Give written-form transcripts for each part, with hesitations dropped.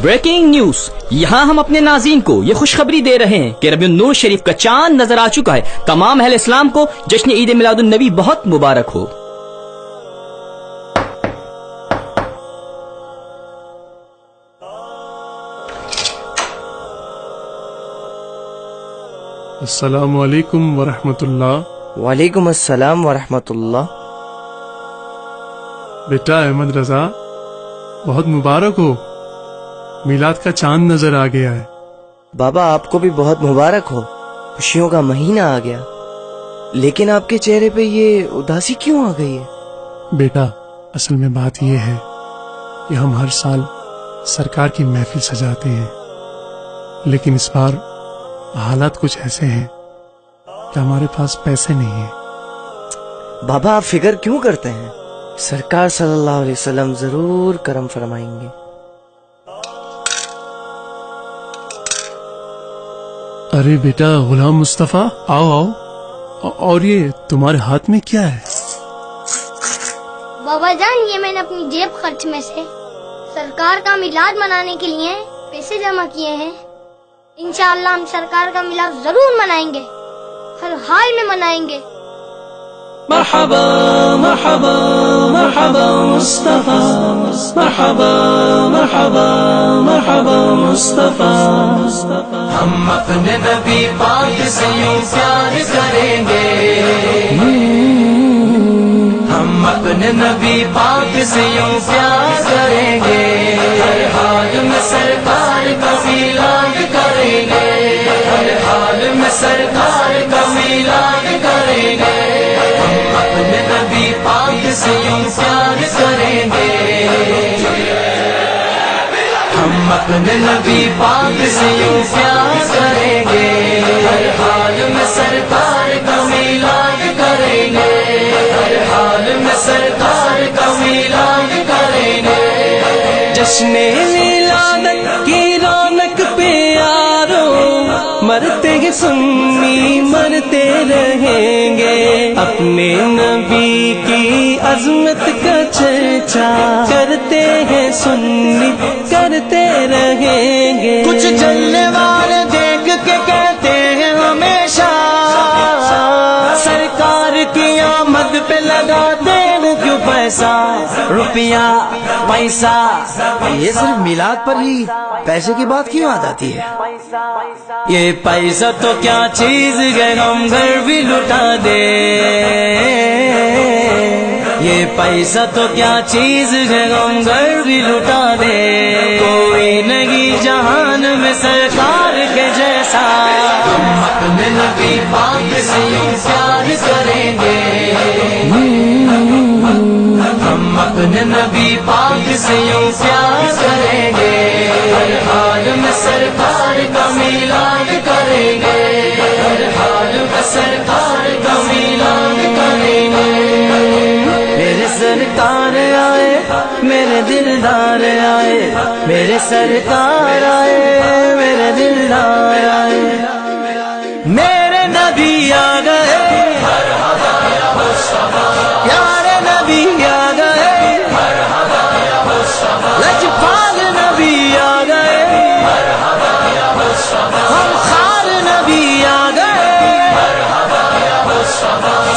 Breaking news, یہاں ہم اپنے ناظرین کو یہ خوشخبری دے رہے ہیں کہ ربیع النور شریف کا چاند نظر آ چکا ہے۔ تمام اہل اسلام کو جشن عید میلاد النبی بہت مبارک ہو۔ السلام علیکم ورحمۃ اللہ۔ وعلیکم السلام ورحمۃ اللہ۔ بیٹا احمد رضا، بہت مبارک ہو، میلاد کا چاند نظر آ گیا ہے۔ بابا آپ کو بھی بہت مبارک ہو، خوشیوں کا مہینہ آ گیا، لیکن آپ کے چہرے پہ یہ اداسی کیوں آ گئی ہے؟ بیٹا اصل میں بات یہ ہے کہ ہم ہر سال سرکار کی محفل سجاتے ہیں، لیکن اس بار حالات کچھ ایسے ہیں کہ ہمارے پاس پیسے نہیں ہیں۔ بابا آپ فکر کیوں کرتے ہیں؟ سرکار صلی اللہ علیہ وسلم ضرور کرم فرمائیں گے۔ ارے بیٹا غلام مصطفیٰ، آؤ آؤ، اور یہ تمہارے ہاتھ میں کیا ہے؟ بابا جان، یہ میں نے اپنی جیب خرچ میں سے سرکار کا میلاد منانے کے لیے پیسے جمع کیے ہیں۔ انشاءاللہ ہم سرکار کا میلاد ضرور منائیں گے، ہر حال میں منائیں گے۔ مرحبا مرحبا مرحبا مصطفیٰ، مرحبا مرحبا مرحبا مصطفیٰ۔ ہم اپنے نبی پاک سے یوں پیار کریں گے، ہم اپنے نبی پاک سے یوں پیار کریں گے، ہر حال میں سرکار کا میلاد کریں گے، ہر حال میں سرکار کا میلاد کریں گے، ہم اپنے نبی پاک سے یوں پیار کریں گے، ہم اپنے نبی پاک سے یوں پیار کریں گے، ہر حال میں سرکار کا میلاد کریں گے، ہر حال میں سرکار کا میلاد کریں گے۔ جشن ولادت کی رونق پہ یارو، مرتے ہیں سنی مرتے رہیں گے، اپنے نبی کی عظمت کا چرچا کرتے ہیں سنی کرتے رہیں گے۔ کچھ جلنے والے دیکھ کے کہتے ہیں ہمیشہ، سرکار کی آمد پہ لگاتے ہیں کیوں پیسہ، روپیہ پیسہ۔ یہ صرف میلاد پر ہی پیسے کی بات کیوں آ جاتی ہے؟ یہ پیسہ تو کیا چیز ہے، ہم گھر بھی لٹا دے، یہ پیسہ تو کیا چیز ہے، ہم گھر بھی لٹا دے، کوئی نہیں جہان میں سرکار کے جیسا، ہم اپنے نبی پاک سے یوں پیار کریں گے، ہم اپنے نبی پاک سے یوں پیار کریں گے، ہر حال میں سرکار کا میلاد کریں گے، ہر حال میں سرکار کا میلاد کریں گے۔ میرے سرکار آئے، میرے دلدار آئے، میرے سرکار آئے، میرے دلدار آئے، میرے نبی آ گئے، پیارے نبی آ گئے، لجپال نبی آ گئے، ہم خار نبی آ گئے،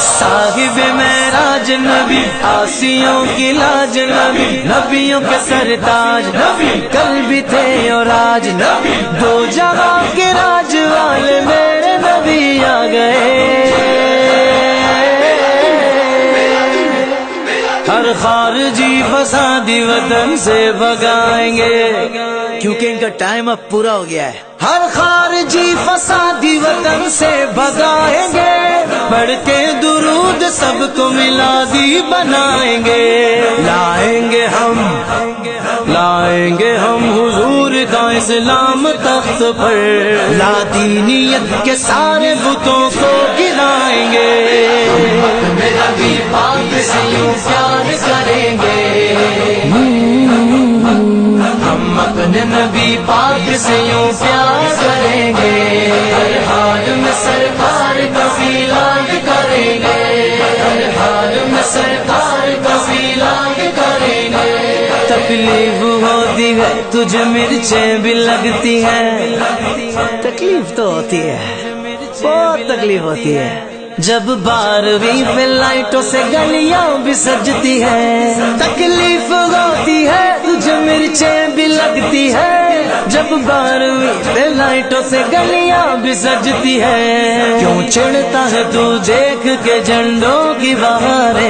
صاحب معراج نبی، آسیوں کی لاج نبی، نبیوں کے سرتاج نبی، کل بھی تھے اور آج نبی، دو جہاں کے راج والے میرے نبی آ گئے، ہر خارجی فسادی وطن سے بھگائیں گے، کیونکہ ان کا ٹائم اب پورا ہو گیا ہے۔ ہر خارجی فسادی وطن سے بھگائیں گے، پڑھ کے درود سب کو میلادی بنائیں گے، لائیں گے ہم حضور کا اسلام تخت پر، لادینیت کے سارے بتوں کو گرائیں گے، اپنے نبی پاک سے یوں پیار کریں گے، ہم اپنے نبی پاک سے یوں پیار کریں گے، ہر حال میں سرکار کا میلاد کریں گے، ہر حال میں سرکار کا میلاد کریں گے، تکلیف ہوتی ہے تجھے مرچیں بھی لگتی ہیں. تکلیف تو ہوتی ہے, بہت تکلیف ہوتی ہے. جب 12ویں پہ لائٹوں سے گلیاں بھی سجتی ہیں. تکلیف ہوتی ہے تجھے مرچیں بھی لگتی ہے. جب 12ویں پہ لائٹوں سے گلیاں بھی سجتی ہے. کیوں چڑھتا ہے تو دیکھ کے جھنڈوں کی بہاریں,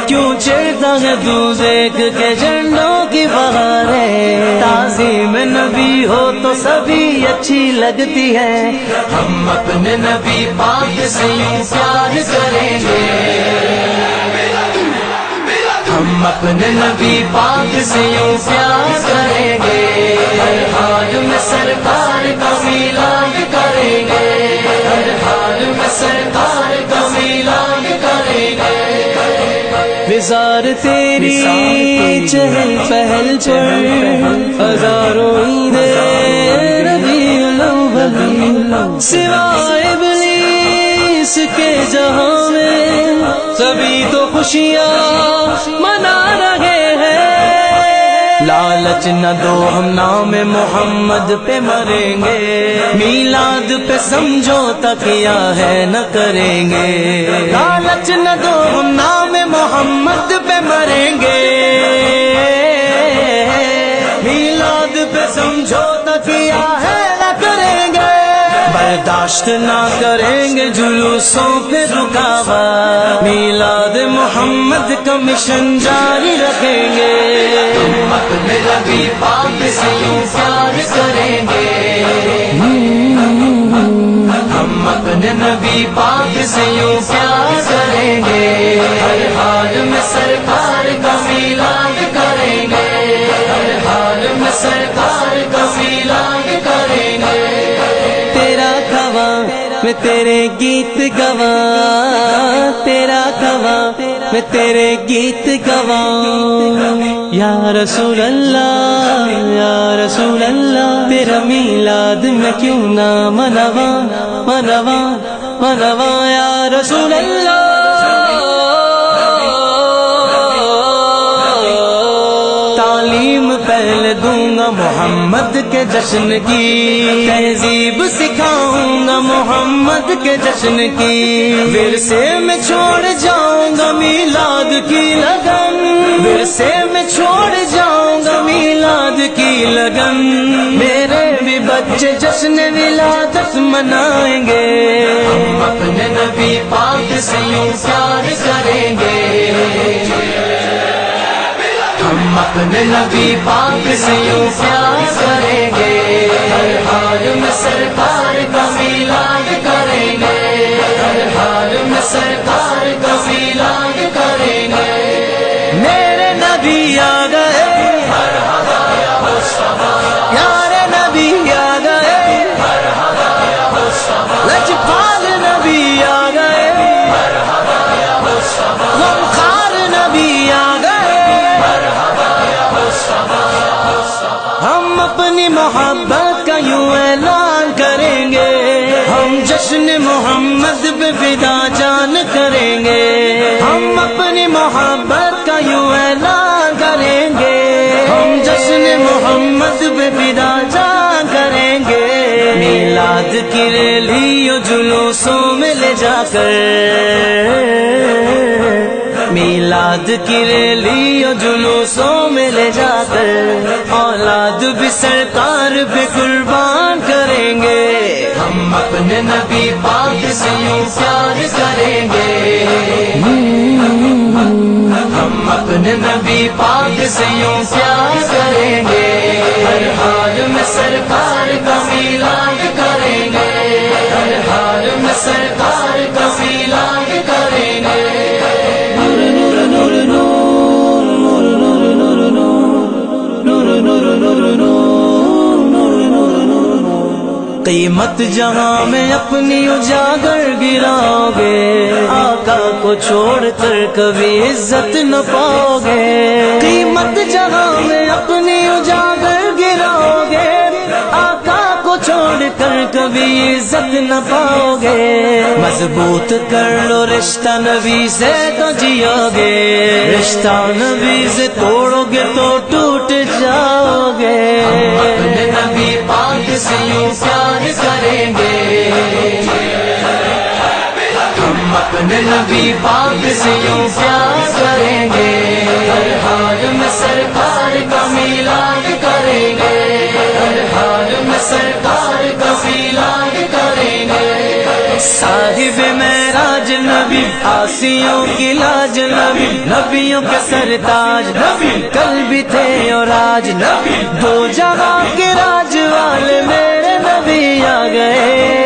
کیوں چڑھتا ہے تو دیکھ کے جھنڈوں کی بہاریں. تعظیم نبی ہو تو سبھی اچھی لگتی ہے. ہم اپنے نبی پاک سے یوں پیار کریں گے, ہم اپنے نبی پاک سے یوں پیار کریں گے. ہر حال میں سرکار کا میلاد کریں گے, ہر حال میں سرکار کا میلاد کریں گے. وزار تیری چہل پہل پر ہزاروں عیدیں ربیع الاول, سوائے ابلیس کے جہاں میں سبھی تو خوشیاں منا رہے ہیں. لالچ نہ دو ہم نام محمد پہ مریں گے, میلاد پہ سمجھوتا کیا ہے نہ کریں گے. لالچ نہ دو ہم نام محمد پہ مریں گے, میلاد پہ سمجھوتا کیا ہے نہ کریں گے. برداشت نہ کریں گے جلوسوں پہ رکاوٹ, میلاد محمد کا مشن جاری رکھیں گے. ہم اپنے نبی پاک سے یوں پیار کریں گے, ہم اپنے نبی پاک سے یوں پیار کریں گے. ہر حال میں سرکار کا میلاد کریں گے, ہر حال میں سرکار کا میلاد کریں گے. تیرا گواں میں تیرے گیت گواں, تیرا گواں میں تیرے گیت گواں. یا رسول اللہ یا رسول اللہ, تیرا میلاد میں کیوں نہ منواں منواں منواں. یا رسول اللہ تعلیم پہلے دوں گا محمد کے جشن کی, تہذیب سکھاؤں گا محمد کے جشن کی. ورثے میں چھوڑ جاؤں گا میلاد کی لگن, ورثے میں چھوڑ جاؤں گا میلاد کی لگن. میرے بھی بچے جشن ولادت منائیں گے, ہم اپنے نبی پاک سے یوں پیار کریں گے, ہم اپنے نبی پاک سے یوں پیار کریں گے. ہر حال میں سرکار کا میلاد کریں گے, ہر حال میں سرکار کا میلاد کریں گے. میرے نبی آ گئے, یار نبی آ گئے, لجپال نبی آ گئے, غمخوار نبی آ گئے. ہم اپنی محبت کا یوں اعلان کریں گے, ہم جشن محمد پہ فدا جان کریں گے. ہم اپنی محبت کا یوں اعلان کریں گے, ہم جشن محمد پہ فدا جان کریں گے. میلاد کی ریلیوں جلوسوں میں لے جا کر, میلاد کی ریلیوں جلوسوں میں لے جا کر, اولاد بھی سرکار پہ قربان کریں گے. ہم اپنے نبی پاک سے یوں پیار کریں گے, ہم اپنے نبی پاک سے یوں پیار کریں گے. ہر حال میں سرکار کا میلاد کریں گے, ہر حال میں سرکار کا میلاد کریں گے. قیمت جہاں میں اپنی اجاگر گراؤ گے, آقا کو چھوڑ کر کبھی عزت نہ پاؤ گے. قیمت جہاں میں اپنی اجاگر گراؤ گے, آقا کو چھوڑ کر کبھی عزت نہ پاؤ گے. مضبوط کر لو رشتہ نبی سے تو جیو گے. رشتہ نبی سے توڑو گے تو ٹوٹ جاؤ گے. ہم اپنے نبی پاک سے یوں پیار کریں گے. ہم اپنے نبی پاک سے یوں پیار کریں گے. ہر حال میں سرکار کا میلاد کریں گے. ہر حال میں سرکار کا میلاد کریں گے. صاحب معراج نبی آسیوں کی لاج نبی نبیوں کے سرتاج نبی کل بھی تھے اور آج نبی دو جہاں کے راج والے میرے نبی آ گئے.